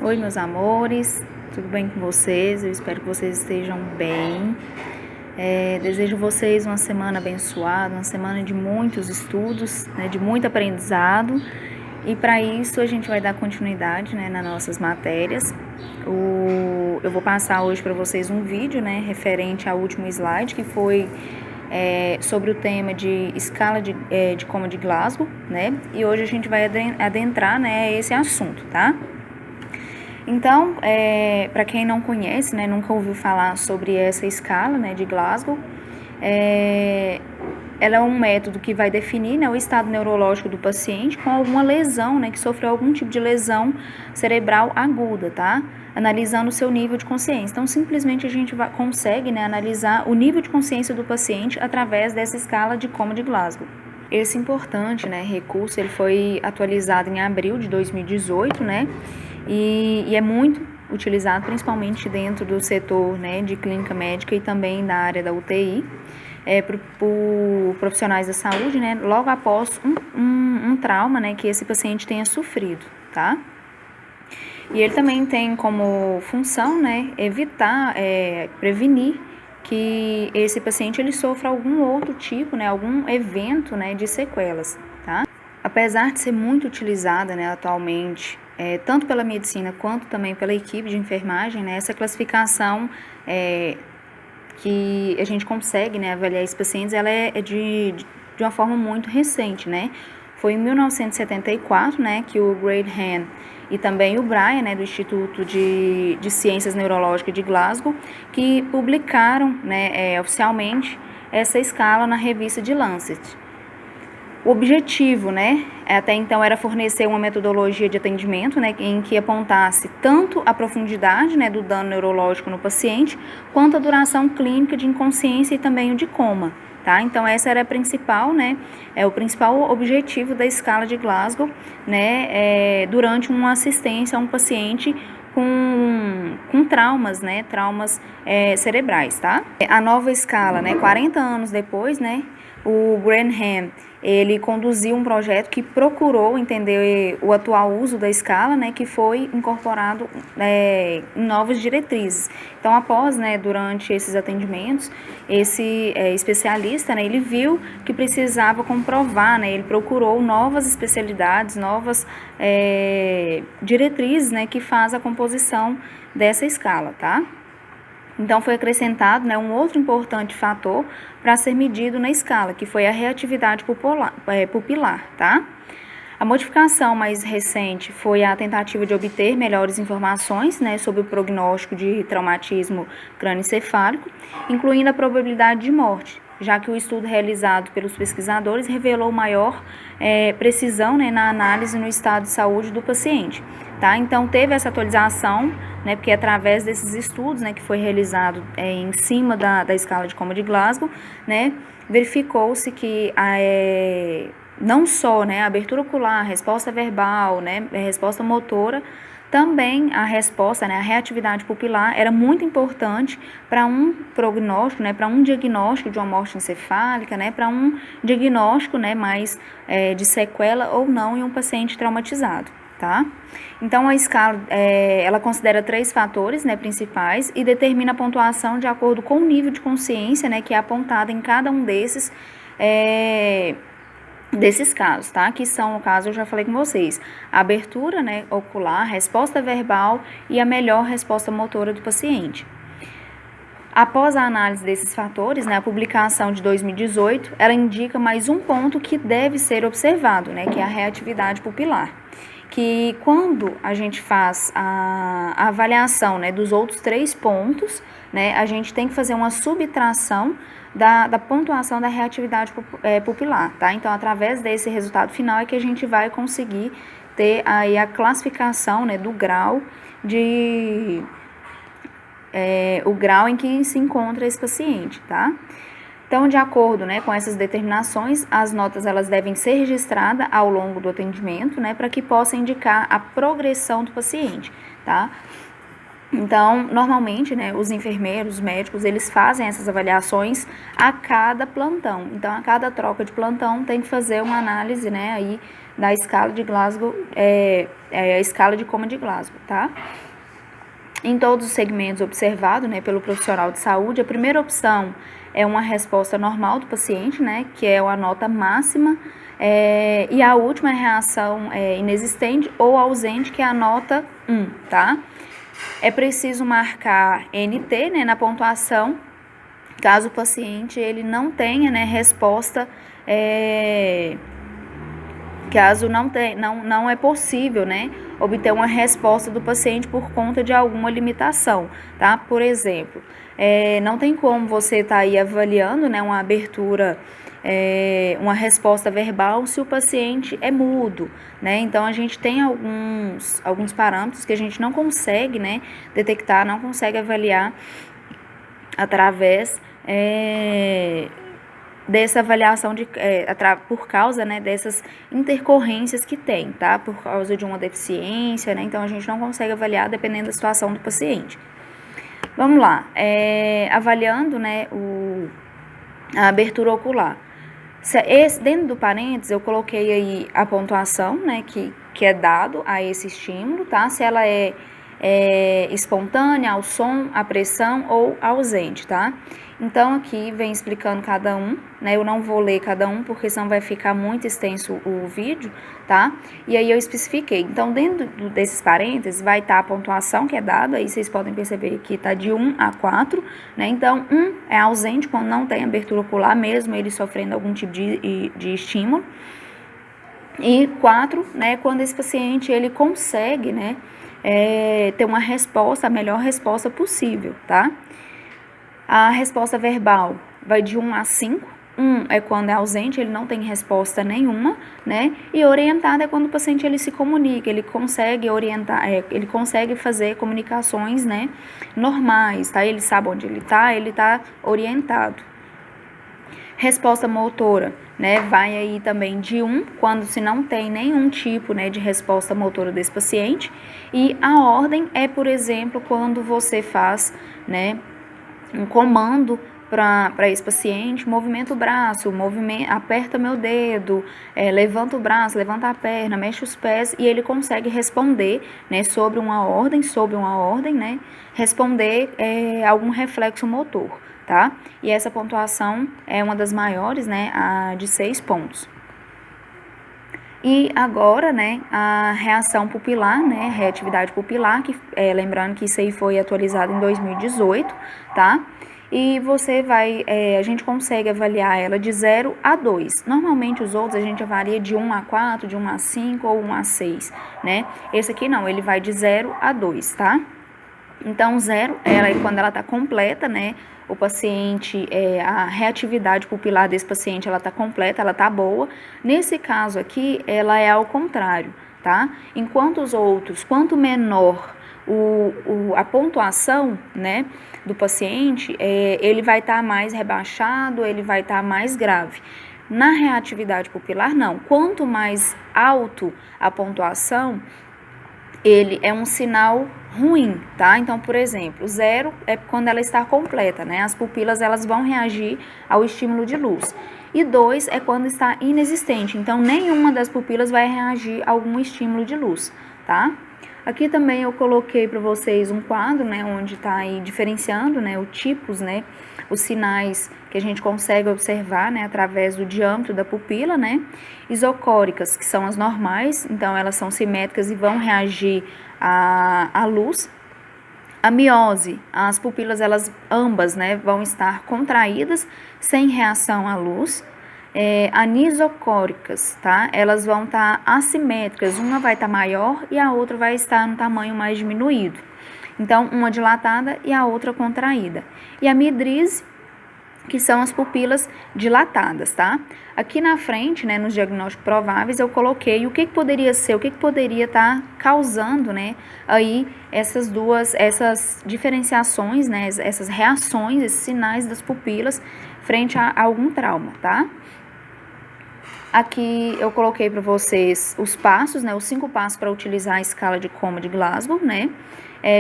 Oi, meus amores, tudo bem com vocês? Eu espero que vocês estejam bem. Desejo vocês uma semana abençoada, uma semana de muitos estudos, né, de muito aprendizado. E para isso a gente vai dar continuidade, né, nas nossas matérias. Eu vou passar hoje para vocês um vídeo, né, referente ao último slide, que foi sobre o tema de escala de Coma de Glasgow, né? E hoje a gente vai adentrar, né, esse assunto, tá? Então, para quem não conhece, né, nunca ouviu falar sobre essa escala, né, de Glasgow, ela é um método que vai definir, né, o estado neurológico do paciente com alguma lesão, né, que sofreu algum tipo de lesão cerebral aguda, tá? Analisando o seu nível de consciência. Então, simplesmente a gente consegue, né, analisar o nível de consciência do paciente através dessa escala de Coma de Glasgow. Esse importante, né, recurso, ele foi atualizado em abril de 2018, né, e é muito utilizado principalmente dentro do setor, né, de clínica médica e também da área da UTI, por profissionais da saúde, né, logo após um trauma, né, que esse paciente tenha sofrido, tá? E ele também tem como função, né, evitar, prevenir que esse paciente ele sofra algum outro tipo, né, algum evento, né, de sequelas, tá? Apesar de ser muito utilizada, né, atualmente, tanto pela medicina quanto também pela equipe de enfermagem, né, essa classificação que a gente consegue, né, avaliar esses pacientes, ela é de uma forma muito recente, né? Foi em 1974, né, que o Graham e também o Bryan, né, do Instituto de Ciências Neurológicas de Glasgow, que publicaram, né, oficialmente essa escala na revista de Lancet. O objetivo, né, até então era fornecer uma metodologia de atendimento, né, em que apontasse tanto a profundidade, né, do dano neurológico no paciente, quanto a duração clínica de inconsciência e também o de coma, tá? Então essa era a principal, né, o principal objetivo da escala de Glasgow, né, durante uma assistência a um paciente com traumas, né, traumas cerebrais, tá? A nova escala, né, 40 anos depois, né, o Graham, ele conduziu um projeto que procurou entender o atual uso da escala, né, que foi incorporado em novas diretrizes. Então, após, né, durante esses atendimentos, esse especialista, né, ele viu que precisava comprovar, né, ele procurou novas especialidades, novas diretrizes, né, que faz a composição dessa escala, tá? Então, foi acrescentado, né, um outro importante fator para ser medido na escala, que foi a reatividade pupilar, tá? A modificação mais recente foi a tentativa de obter melhores informações, né, sobre o prognóstico de traumatismo crânioencefálico, incluindo a probabilidade de morte, já que o estudo realizado pelos pesquisadores revelou maior precisão, né, na análise no estado de saúde do paciente, tá? Então, teve essa atualização, né, porque através desses estudos, né, que foi realizado em cima da escala de Coma de Glasgow, né, verificou-se que não só, né, a abertura ocular, a resposta verbal, né, a resposta motora, também a resposta, né, a reatividade pupilar era muito importante para um prognóstico, né, para um diagnóstico de uma morte encefálica, né, para um diagnóstico, né, mais de sequela ou não em um paciente traumatizado, tá? Então, a escala, ela considera 3 fatores, né, principais e determina a pontuação de acordo com o nível de consciência, né, que é apontado em cada um desses casos, tá? Que são, no caso, eu já falei com vocês, a abertura, né, ocular, resposta verbal e a melhor resposta motora do paciente. Após a análise desses fatores, né, a publicação de 2018, ela indica mais um ponto que deve ser observado, né, que é a reatividade pupilar. Que quando a gente faz a avaliação, né, dos outros 3 pontos, né, a gente tem que fazer uma subtração da pontuação da reatividade pupilar, tá? Então, através desse resultado final é que a gente vai conseguir ter aí a classificação, né, do grau o grau em que se encontra esse paciente, tá? Então, de acordo, né, com essas determinações, as notas elas devem ser registradas ao longo do atendimento, né, para que possa indicar a progressão do paciente, tá? Então, normalmente, né, os enfermeiros, os médicos, eles fazem essas avaliações a cada plantão. Então, a cada troca de plantão tem que fazer uma análise, né, aí da escala de Glasgow, a escala de coma de Glasgow, tá? Em todos os segmentos observados, né, pelo profissional de saúde, a primeira opção é uma resposta normal do paciente, né, que é a nota máxima, e a última é a reação inexistente ou ausente, que é a nota 1, tá? É preciso marcar NT, né, na pontuação, caso o paciente ele não tenha, né, resposta, caso não é possível, né, obter uma resposta do paciente por conta de alguma limitação, tá? Por exemplo, não tem como você estar aí avaliando, né, uma abertura, uma resposta verbal se o paciente é mudo, né? Então, a gente tem alguns parâmetros que a gente não consegue, né, detectar, não consegue avaliar através dessa avaliação por causa, né, dessas intercorrências que tem, tá? Por causa de uma deficiência, né? Então, a gente não consegue avaliar dependendo da situação do paciente. Vamos lá, avaliando, né, a abertura ocular. Dentro do parênteses, eu coloquei aí a pontuação, né, que é dado a esse estímulo, tá? Se ela é espontânea, ao som, à pressão ou ausente, tá? Então, aqui vem explicando cada um, né? Eu não vou ler cada um, porque senão vai ficar muito extenso o vídeo, tá? E aí eu especifiquei. Então, dentro desses parênteses, vai estar a pontuação que é dada, aí vocês podem perceber que está de 1 a 4, né? Então, 1 é ausente quando não tem abertura ocular, mesmo ele sofrendo algum tipo de estímulo. E 4, né, quando esse paciente, ele consegue, né, ter uma resposta, a melhor resposta possível, tá? A resposta verbal vai de 1 a 5. 1 é quando é ausente, ele não tem resposta nenhuma, né? E orientada é quando o paciente ele se comunica, ele consegue orientar, ele consegue fazer comunicações, né, normais, tá? Ele sabe onde ele tá orientado. Resposta motora, né, vai aí também de 1, quando se não tem nenhum tipo, né, de resposta motora desse paciente. E a ordem é, por exemplo, quando você faz, né, um comando para esse paciente, movimenta o braço, aperta meu dedo, levanta o braço, levanta a perna, mexe os pés, e ele consegue responder, né, sobre uma ordem, né, responder algum reflexo motor, tá? E essa pontuação é uma das maiores, né, a de 6 pontos. E agora, né, a reação pupilar, né, reatividade pupilar, que lembrando que isso aí foi atualizado em 2018, tá? E você a gente consegue avaliar ela de 0 a 2. Normalmente os outros a gente avalia de 1 a 4, de 1 a 5 ou 1 a 6, né? Esse aqui não, ele vai de 0 a 2, tá? Então, 0, quando ela tá completa, né? O paciente, a reatividade pupilar desse paciente, ela tá completa, ela tá boa. Nesse caso aqui, ela é ao contrário, tá? Enquanto os outros, quanto menor a pontuação, né, do paciente, ele vai estar mais rebaixado, ele vai estar mais grave. Na reatividade pupilar, não. Quanto mais alto a pontuação, ele é um sinal ruim, tá? Então, por exemplo, 0 é quando ela está completa, né? As pupilas, elas vão reagir ao estímulo de luz. E 2 é quando está inexistente, então nenhuma das pupilas vai reagir a algum estímulo de luz, tá? Aqui também eu coloquei para vocês um quadro, né, onde está aí diferenciando, né, os tipos, né, os sinais que a gente consegue observar, né, através do diâmetro da pupila, né, isocóricas, que são as normais, então elas são simétricas e vão reagir à luz. A miose, as pupilas, elas ambas, né, vão estar contraídas, sem reação à luz. Anisocóricas, tá? Elas vão estar assimétricas, uma vai estar maior e a outra vai estar no tamanho mais diminuído. Então, uma dilatada e a outra contraída. E a midríase, que são as pupilas dilatadas, tá? Aqui na frente, né, nos diagnósticos prováveis, eu coloquei o que poderia ser, o que poderia estar causando, né, aí essas diferenciações, né, essas reações, esses sinais das pupilas frente a algum trauma, tá? Aqui eu coloquei para vocês os passos, né, os 5 passos para utilizar a escala de coma de Glasgow, né,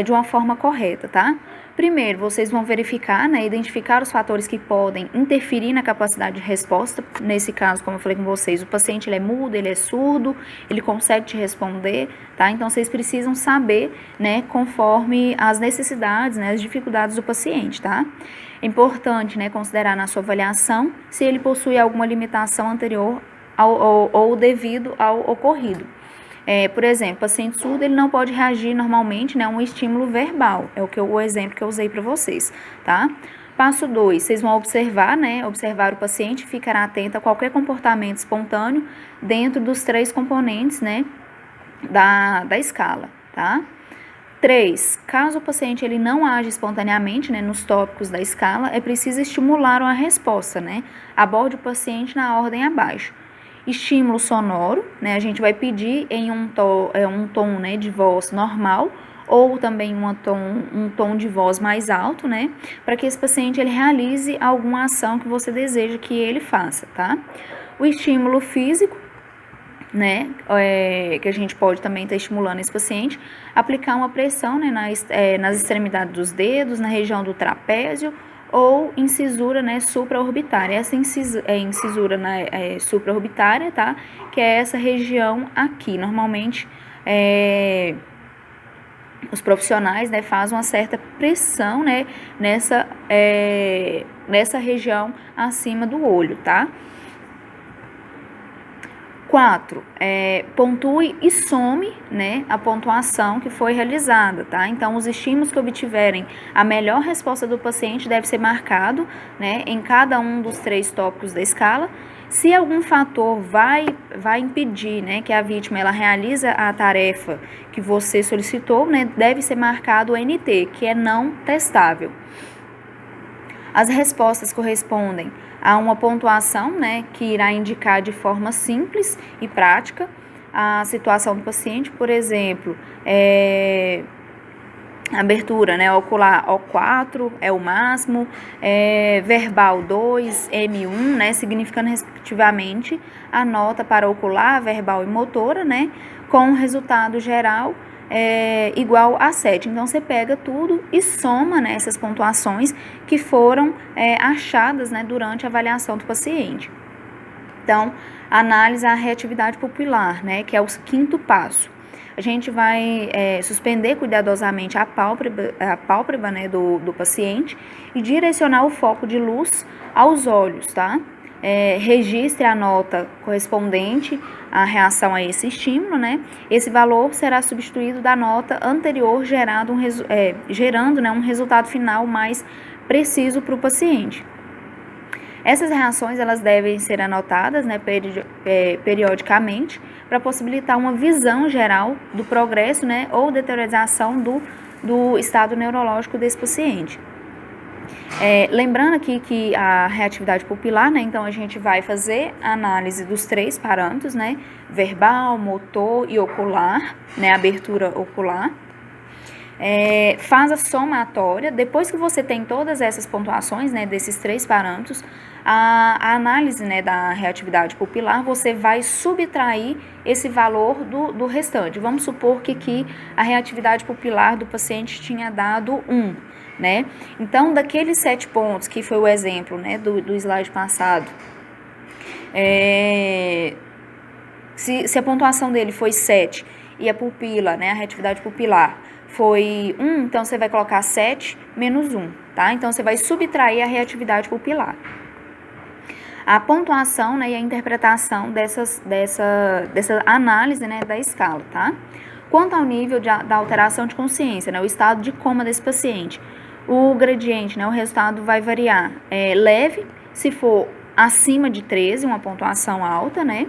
de uma forma correta, tá? Primeiro, vocês vão verificar, né, identificar os fatores que podem interferir na capacidade de resposta. Nesse caso, como eu falei com vocês, o paciente ele é mudo, ele é surdo, ele consegue te responder, tá? Então, vocês precisam saber, né, conforme as necessidades, né, as dificuldades do paciente, tá? É importante, né, considerar na sua avaliação se ele possui alguma limitação anterior ou devido ao ocorrido. Por exemplo, o paciente surdo ele não pode reagir normalmente, né, a um estímulo verbal, o exemplo que eu usei para vocês, tá? Passo 2, vocês vão observar, né, observar o paciente e ficar atento a qualquer comportamento espontâneo dentro dos 3 componentes, né, da escala, tá? 3, caso o paciente ele não age espontaneamente, né, nos tópicos da escala, é preciso estimular uma resposta, né? Aborde o paciente na ordem abaixo. Estímulo sonoro, né, a gente vai pedir em um tom, né, de voz normal ou também um tom de voz mais alto, né, para que esse paciente ele realize alguma ação que você deseja que ele faça, tá? O estímulo físico, né, que a gente pode também estar estimulando esse paciente, aplicar uma pressão, né, nas extremidades dos dedos, na região do trapézio, ou incisura, né, supraorbitária. Essa incisura supraorbitária, tá? Que é essa região aqui. Normalmente, os profissionais, né, fazem uma certa pressão, né, nessa região acima do olho, tá? 4, pontue e some, né, a pontuação que foi realizada, tá? Então, os estímulos que obtiverem a melhor resposta do paciente deve ser marcado, né, em cada um dos 3 tópicos da escala. Se algum fator vai impedir, né, que a vítima ela realize a tarefa que você solicitou, né, deve ser marcado o NT, que é não testável. As respostas correspondem a uma pontuação, né, que irá indicar de forma simples e prática a situação do paciente. Por exemplo, abertura, né, ocular O4 é o máximo, verbal 2, M1, né, significando respectivamente a nota para ocular, verbal e motora, né, com o resultado geral igual a 7. Então, você pega tudo e soma, né, essas pontuações que foram achadas, né, durante a avaliação do paciente. Então, análise a reatividade pupilar, né, que é o 5º passo. A gente vai suspender cuidadosamente a pálpebra, né, do paciente e direcionar o foco de luz aos olhos, tá? Registre a nota correspondente à reação a esse estímulo, né? Esse valor será substituído da nota anterior, gerando um resultado final mais preciso para o paciente. Essas reações elas devem ser anotadas, né, periodicamente para possibilitar uma visão geral do progresso, né, ou deterioração do estado neurológico desse paciente. Lembrando aqui que a reatividade pupilar, né, então a gente vai fazer a análise dos 3 parâmetros, né, verbal, motor e ocular, né, abertura ocular. Faz a somatória. Depois que você tem todas essas pontuações, né, desses 3 parâmetros, a análise, né, da reatividade pupilar, você vai subtrair esse valor do restante. Vamos supor que a reatividade pupilar do paciente tinha dado 1, né? Então, daqueles 7 pontos, que foi o exemplo, né, do slide passado, se a pontuação dele foi 7 e a pupila, né, a reatividade pupilar foi 1, então você vai colocar 7 menos 1, tá? Então, você vai subtrair a reatividade pupilar. A pontuação, né, e a interpretação dessa análise, né, da escala, tá? Quanto ao nível da alteração de consciência, né, o estado de coma desse paciente, o gradiente, né, o resultado vai variar. Leve, se for acima de 13, uma pontuação alta, né?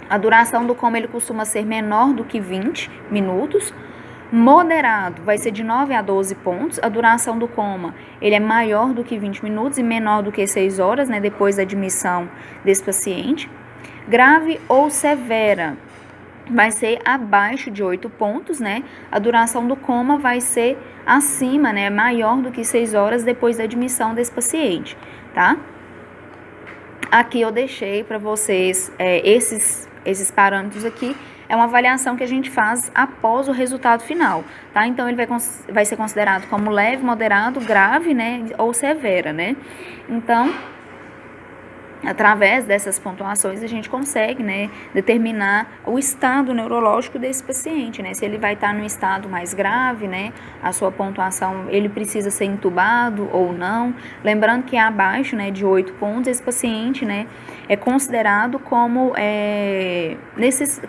A duração do coma ele costuma ser menor do que 20 minutos. Moderado vai ser de 9 a 12 pontos. A duração do coma ele é maior do que 20 minutos e menor do que 6 horas, né, depois da admissão desse paciente. Grave ou severa vai ser abaixo de 8 pontos, né? A duração do coma vai ser acima, né, maior do que 6 horas depois da admissão desse paciente, tá? Aqui eu deixei para vocês esses parâmetros aqui. É uma avaliação que a gente faz após o resultado final, tá? Então, ele vai ser considerado como leve, moderado, grave, né? Ou severa, né? Então, através dessas pontuações, a gente consegue, né, determinar o estado neurológico desse paciente, né? Se ele vai estar num estado mais grave, né? A sua pontuação, ele precisa ser entubado ou não. Lembrando que abaixo, né, de 8 pontos, esse paciente, né, é considerado como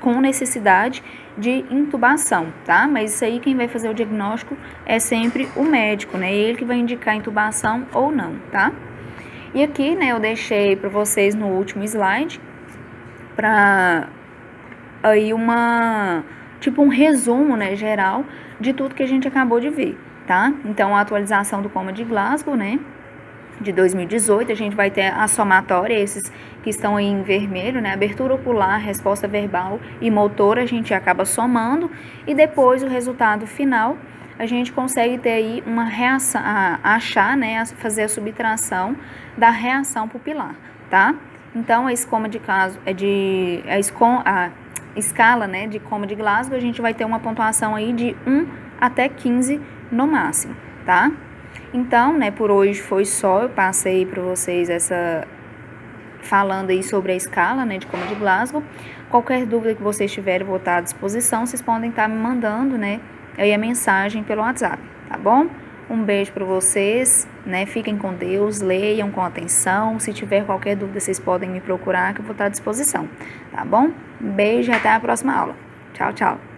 com necessidade de intubação, tá? Mas isso aí, quem vai fazer o diagnóstico é sempre o médico, né? Ele que vai indicar intubação ou não, tá? E aqui, né, eu deixei para vocês no último slide, para aí um resumo, né, geral de tudo que a gente acabou de ver, tá? Então, a atualização do coma de Glasgow, né, de 2018, a gente vai ter a somatória, esses que estão aí em vermelho, né, abertura ocular, resposta verbal e motora, a gente acaba somando, e depois o resultado final, a gente consegue ter aí uma reação, achar, né, fazer a subtração da reação pupilar, tá? Então, esse coma de caso a escala, né, de coma de Glasgow, a gente vai ter uma pontuação aí de 1 até 15 no máximo, tá? Então, né, por hoje foi só, eu passei para vocês falando aí sobre a escala, né, de coma de Glasgow. Qualquer dúvida que vocês tiverem, vou estar à disposição, vocês podem estar me mandando, né, aí a mensagem pelo WhatsApp, tá bom? Um beijo para vocês, né? Fiquem com Deus, leiam com atenção. Se tiver qualquer dúvida, vocês podem me procurar, que eu vou estar à disposição, tá bom? Um beijo e até a próxima aula. Tchau, tchau.